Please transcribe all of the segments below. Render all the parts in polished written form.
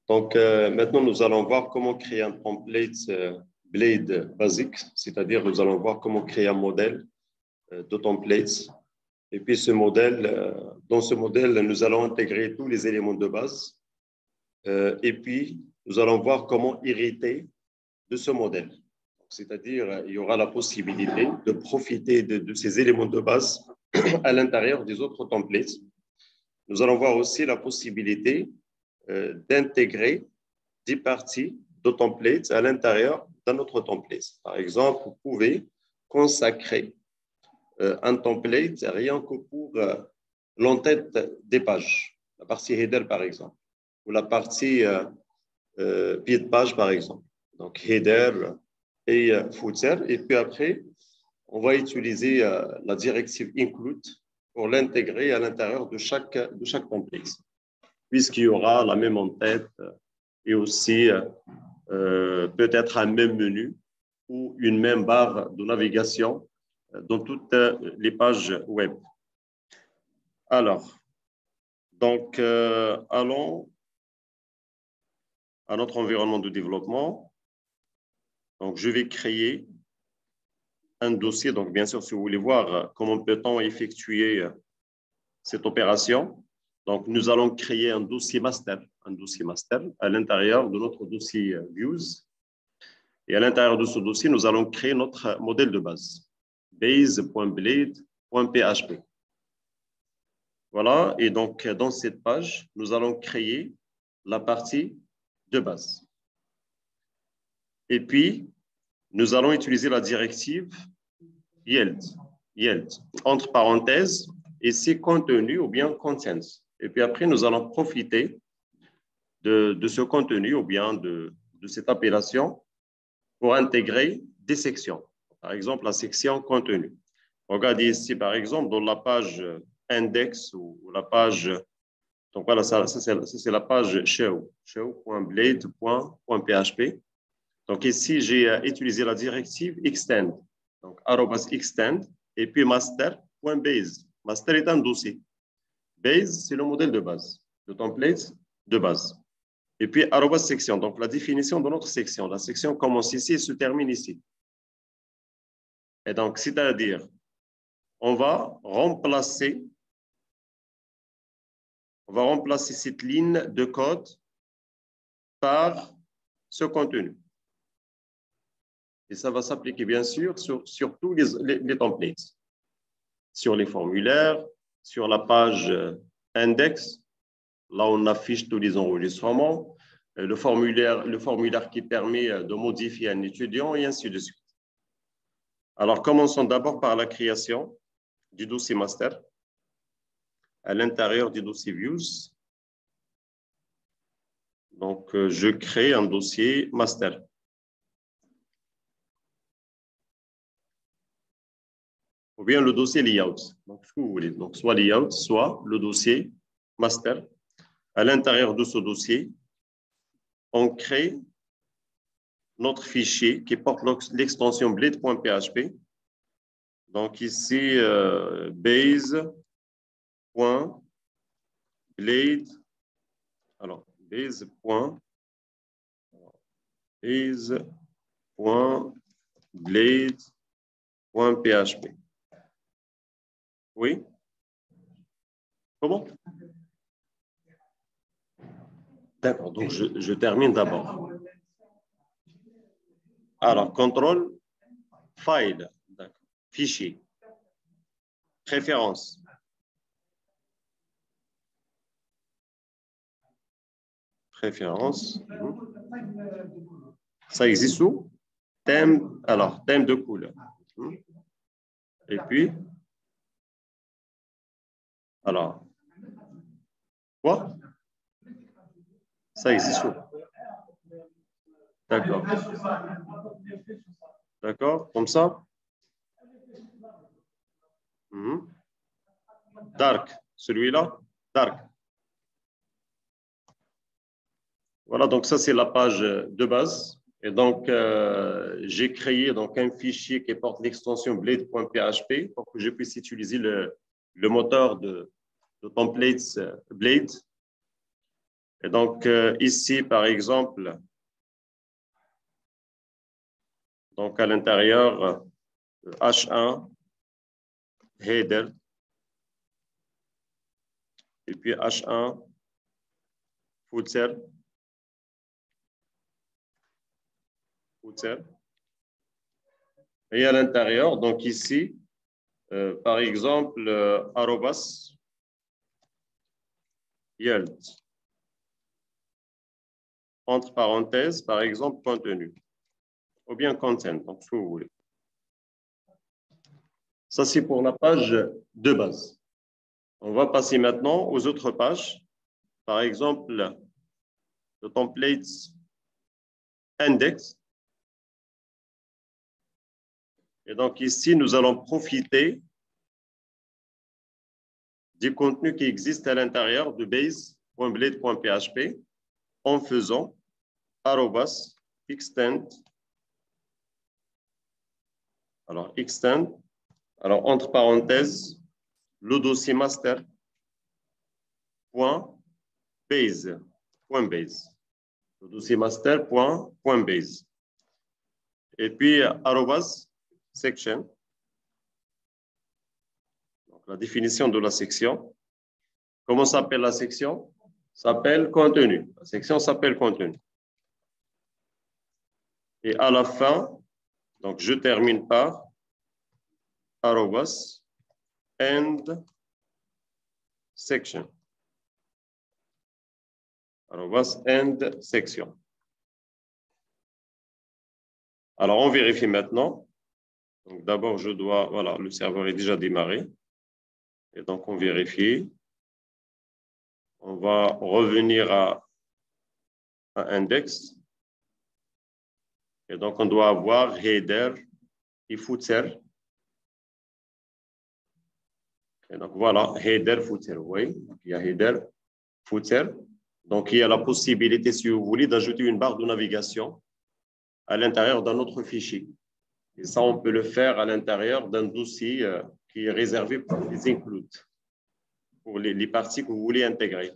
Donc, maintenant, nous allons voir comment créer un template Blade basique, c'est-à-dire nous allons voir comment créer un modèle de templates. Et puis, dans ce modèle, nous allons intégrer tous les éléments de base. Et puis, nous allons voir comment hériter de ce modèle. C'est-à-dire, il y aura la possibilité de profiter de ces éléments de base à l'intérieur des autres templates. Nous allons voir aussi la possibilité d'intégrer des parties de templates à l'intérieur d'un autre template. Par exemple, vous pouvez consacrer un template rien que pour l'entête des pages, la partie header par exemple, ou la partie pied de page par exemple. Donc header et footer. Et puis après, on va utiliser la directive include pour l'intégrer à l'intérieur de chaque template, puisqu'il y aura la même en-tête et aussi peut-être un même menu ou une même barre de navigation dans toutes les pages web. Alors, donc, allons à notre environnement de développement. Donc, je vais créer un dossier. Donc, bien sûr, si vous voulez voir comment peut-on effectuer cette opération, donc, nous allons créer un dossier master à l'intérieur de notre dossier Views. Et à l'intérieur de ce dossier, nous allons créer notre modèle de base, base.blade.php. Voilà, et donc, dans cette page, nous allons créer la partie de base. Et puis, nous allons utiliser la directive yield, entre parenthèses, et c'est contenu ou bien contents. Et puis après, nous allons profiter de ce contenu ou bien de cette appellation pour intégrer des sections. Par exemple, la section contenu. Regardez ici, par exemple, dans la page index ou la page, donc voilà, ça c'est la page show.blade.php. Donc ici, j'ai utilisé la directive extend, donc @extend, et puis master.base. Master est un dossier. Base, c'est le modèle de base, le template de base. Et puis @section, donc la définition de notre section. La section commence ici et se termine ici. Et donc, c'est-à-dire, on va remplacer cette ligne de code par ce contenu. Et ça va s'appliquer, bien sûr, sur tous les templates, sur les formulaires, sur la page index. Là, on affiche tous les enregistrements, le formulaire qui permet de modifier un étudiant et ainsi de suite. Alors, commençons d'abord par la création du dossier master à l'intérieur du dossier Views. Donc, je crée un dossier master. Ou bien le dossier layout. Donc, ce que vous voulez. Donc, soit layout, soit le dossier master. À l'intérieur de ce dossier, on crée notre fichier qui porte l'extension blade.php. Donc, ici, base.blade. Alors, base.blade.php. Oui? Comment? D'accord, donc je termine d'abord. Alors, contrôle, file, fichier, préférence. Préférence. Ça existe où? Thème, alors, thème de couleur. Et puis, alors, quoi? Ça existe où? D'accord. D'accord, comme ça? Dark, celui-là? Dark. Voilà, donc ça, c'est la page de base. Et donc, j'ai créé donc, un fichier qui porte l'extension blade.php pour que je puisse utiliser le moteur de templates Blade. Et donc, ici, par exemple, donc à l'intérieur, H1, header, et puis H1, footer, et à l'intérieur, donc ici, par exemple, arrobas, yield, entre parenthèses, par exemple, contenu, ou bien content, donc ce que vous voulez. Ça, c'est pour la page de base. On va passer maintenant aux autres pages. Par exemple, le template index. Et donc ici, nous allons profiter du contenu qui existe à l'intérieur de base.blade.php en faisant arrobas extend. Alors, extend. Alors, entre parenthèses, le dossier master point base. Le dossier master point base. Et puis, arrobas section. Donc, la définition de la section. Comment s'appelle la section? S'appelle contenu. La section s'appelle contenu. Et à la fin, donc je termine par arrobas end section. Arrobas end section. Alors, on vérifie maintenant. Donc, d'abord, je dois, voilà, le serveur est déjà démarré. Et donc, on vérifie. On va revenir à index. Et donc, on doit avoir header et footer. Et donc, voilà, header, footer. Oui, il y a header, footer. Donc, il y a la possibilité, si vous voulez, d'ajouter une barre de navigation à l'intérieur d'un autre fichier. Et ça, on peut le faire à l'intérieur d'un dossier qui est réservé pour les includes, pour les parties que vous voulez intégrer.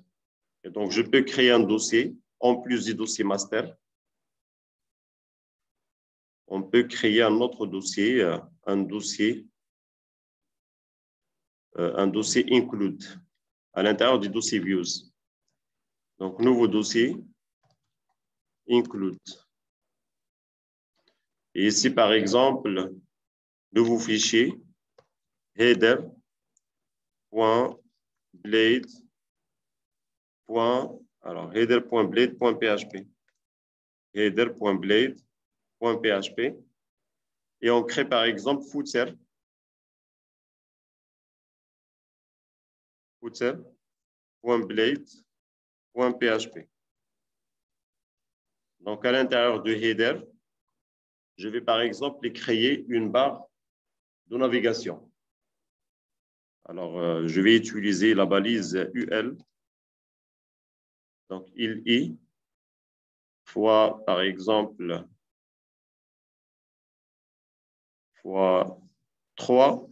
Et donc, je peux créer un dossier en plus du dossier master. On peut créer un autre dossier, un dossier include à l'intérieur du dossier views. Donc, nouveau dossier include. Et ici, par exemple, nouveau fichier header.blade. Alors, header.blade.php. Header.blade.php. Et on crée, par exemple, footer. Footer.blade.php. Donc, à l'intérieur de header, je vais, par exemple, créer une barre de navigation. Alors, je vais utiliser la balise UL. Donc, il y fois, par exemple, fois 3.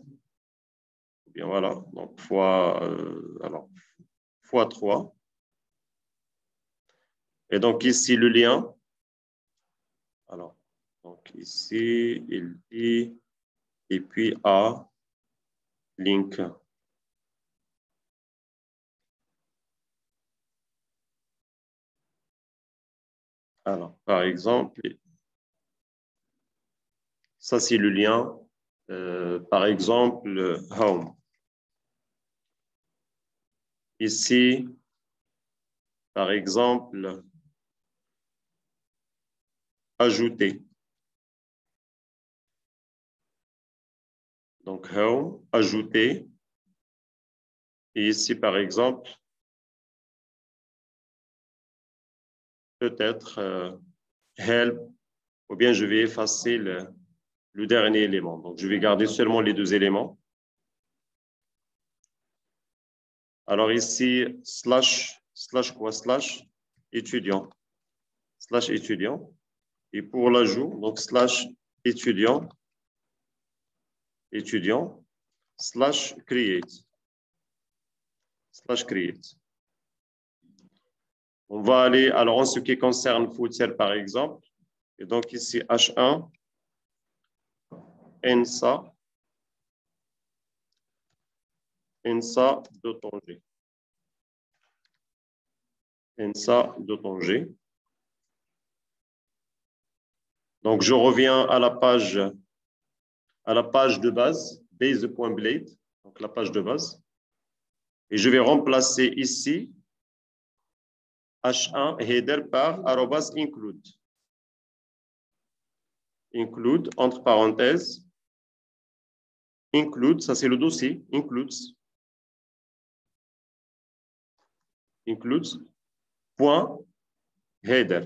Bien, voilà. Donc, fois 3. Et donc, ici, le lien. Alors, donc ici, il y, et puis A, link. Alors, par exemple, ça, c'est le lien. Par exemple, home. Ici, par exemple, ajouter. Donc, home, ajouter. Et ici, par exemple, peut-être help, ou bien je vais effacer le dernier élément. Donc, je vais garder seulement les deux éléments. Alors ici, slash étudiant. Slash étudiant. Et pour l'ajout, donc slash étudiant, slash create. On va aller, alors en ce qui concerne footer par exemple, et donc ici H1, ENSA, ENSA de ton G. ENSA de ton G. Donc je reviens à la page de base, base.blade, donc la page de base. Et je vais remplacer ici H1 header par @include. Include, entre parenthèses. Include, ça c'est le dossier, includes. Includes, point, header.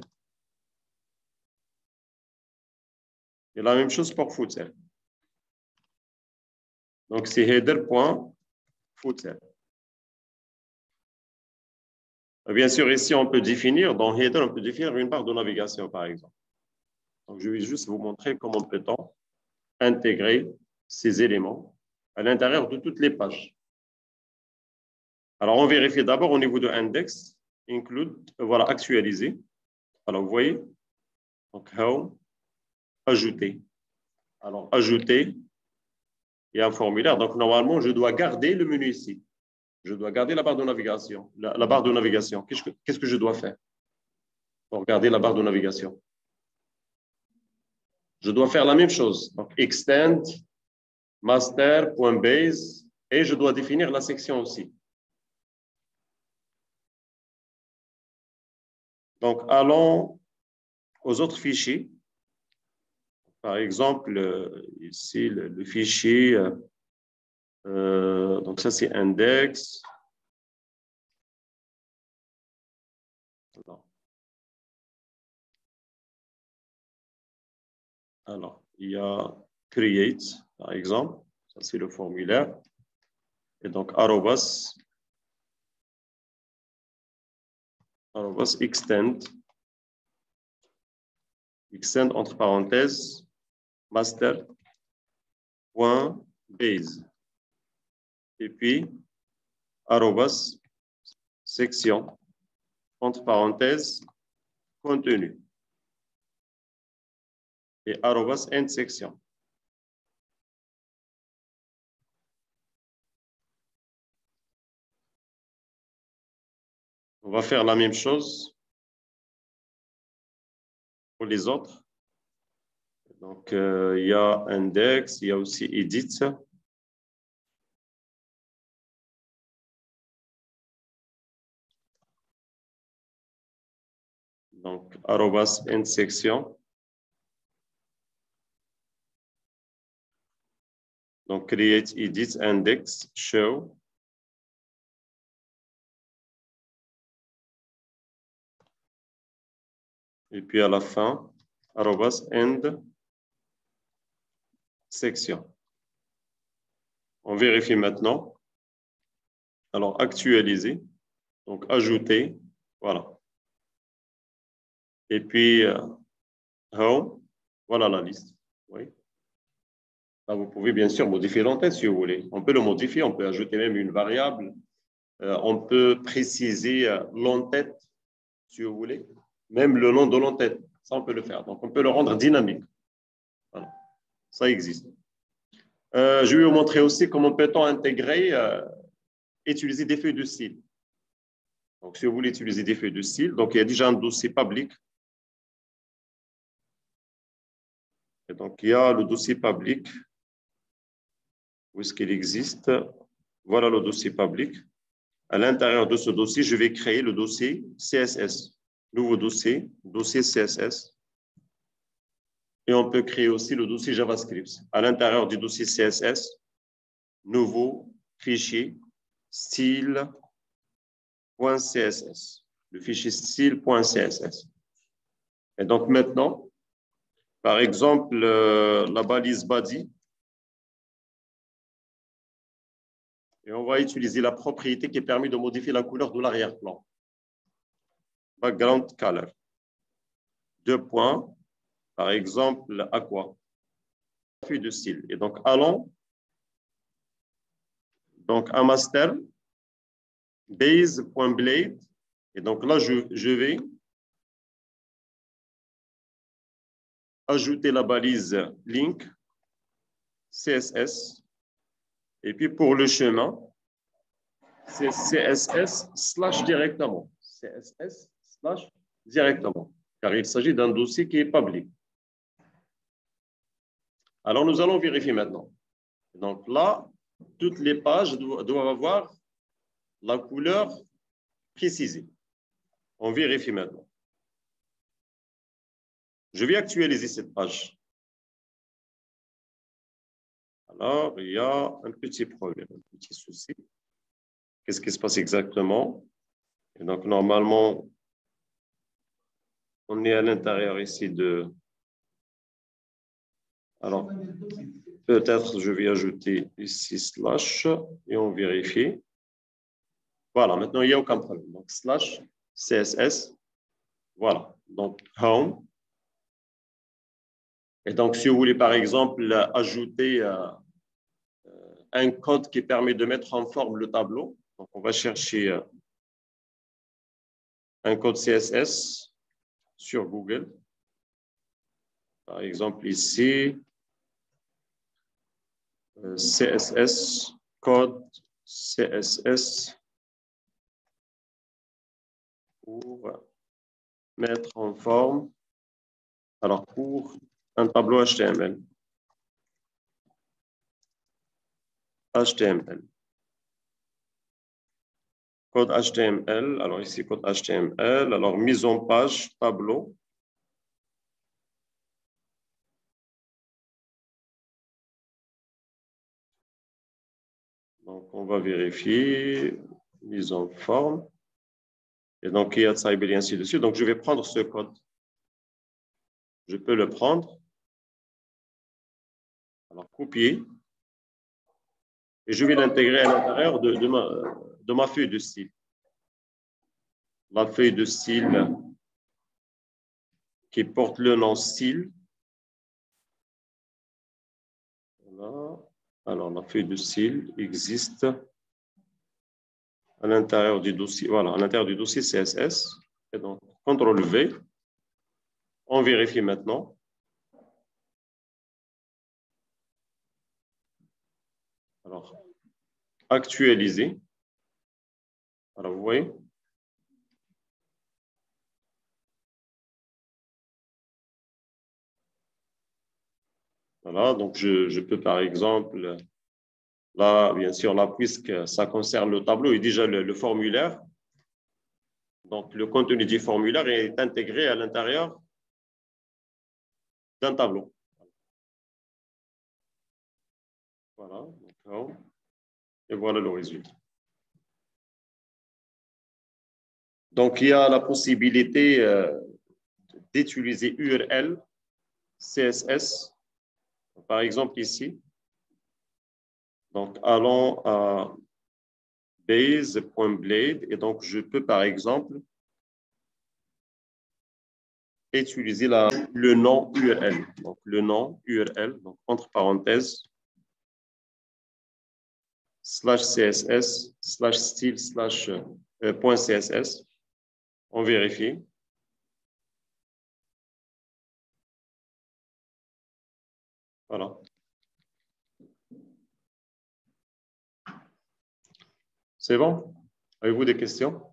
Et la même chose pour footer. Donc c'est header.footer. Bien sûr, ici, on peut définir, dans header, on peut définir une barre de navigation, par exemple. Donc, je vais juste vous montrer comment peut-on intégrer ces éléments à l'intérieur de toutes les pages. Alors, on vérifie d'abord au niveau de index, include, voilà, actualiser. Alors, vous voyez, donc, home, ajouter. Alors, ajouter, il y a un formulaire. Donc, normalement, je dois garder le menu ici. Je dois garder la barre de navigation. La barre de navigation. Qu'est-ce que je dois faire pour garder la barre de navigation? Je dois faire la même chose. Donc, extend, master.base, et je dois définir la section aussi. Donc, allons aux autres fichiers. Par exemple, ici, le fichier, donc ça c'est index. Alors, il y a create, par exemple. Ça c'est le formulaire. Et donc, arrobas extend entre parenthèses, master.base. Et puis, arrobas section, entre parenthèses, contenu. Et arrobas end section. On va faire la même chose pour les autres. Donc, il y a index, il y a aussi edit. Donc, arrobas end section. Donc, create, edit, index, show. Et puis à la fin, arrobas end section. On vérifie maintenant. Alors, actualiser. Donc, ajouter. Voilà. Et puis, home. Voilà la liste. Oui. Là, vous pouvez bien sûr modifier l'entête si vous voulez. On peut le modifier, on peut ajouter même une variable. On peut préciser l'entête si vous voulez. Même le nom de l'entête, ça on peut le faire. Donc, on peut le rendre dynamique. Voilà. Ça existe. Je vais vous montrer aussi comment peut-on intégrer, utiliser des feuilles de style. Donc, si vous voulez utiliser des feuilles de style, donc il y a déjà un dossier public. Et donc, il y a le dossier public. Où est-ce qu'il existe? Voilà le dossier public. À l'intérieur de ce dossier, je vais créer le dossier CSS. Nouveau dossier, dossier CSS. Et on peut créer aussi le dossier JavaScript. À l'intérieur du dossier CSS, nouveau fichier style.css. Le fichier style.css. Et donc maintenant, par exemple, la balise body. Et on va utiliser la propriété qui permet de modifier la couleur de l'arrière-plan. Background color. 2 points. Par exemple, aqua. Feuille de style. Et donc, allons donc à master base.blade Et donc là, je vais ajouter la balise link CSS. Et puis pour le chemin, c'est CSS/ directement. CSS/ directement. Car il s'agit d'un dossier qui est public. Alors, nous allons vérifier maintenant. Donc là, toutes les pages doivent avoir la couleur précisée. On vérifie maintenant. Je vais actualiser cette page. Alors, il y a un petit problème, un petit souci. Qu'est-ce qui se passe exactement? Et donc, normalement, on est à l'intérieur ici de... Alors, peut-être je vais ajouter ici slash et on vérifie. Voilà, maintenant, il n'y a aucun problème. Donc, slash CSS. Voilà, donc home. Et donc, si vous voulez, par exemple, ajouter un code qui permet de mettre en forme le tableau, donc on va chercher un code CSS sur Google. Par exemple, ici, CSS, code CSS pour mettre en forme, alors pour un tableau HTML. HTML. Code HTML, alors ici, code HTML, alors mise en page, tableau. Donc, on va vérifier, mise en forme. Et donc, il y a Cyber et ainsi de suite. Donc, je vais prendre ce code. Je peux le prendre. Alors, copier. Et je vais l'intégrer à l'intérieur de ma feuille de style. La feuille de style qui porte le nom style. Voilà. Alors, la feuille de style existe à l'intérieur du dossier. Voilà, à l'intérieur du dossier CSS. Et donc, CTRL-V. On vérifie maintenant. Alors, actualiser. Alors, vous voyez. Voilà, donc je peux par exemple, là, bien sûr, là, puisque ça concerne le tableau et déjà le formulaire, donc le contenu du formulaire est intégré à l'intérieur d'un tableau. Voilà, d'accord. Et voilà le résultat. Donc, il y a la possibilité d'utiliser URL, CSS, par exemple ici. Donc, allons à base.blade et donc je peux par exemple utiliser le nom URL. Donc, le nom URL, donc entre parenthèses, /CSS, /style, .css. On vérifie. Voilà. C'est bon? Avez-vous des questions?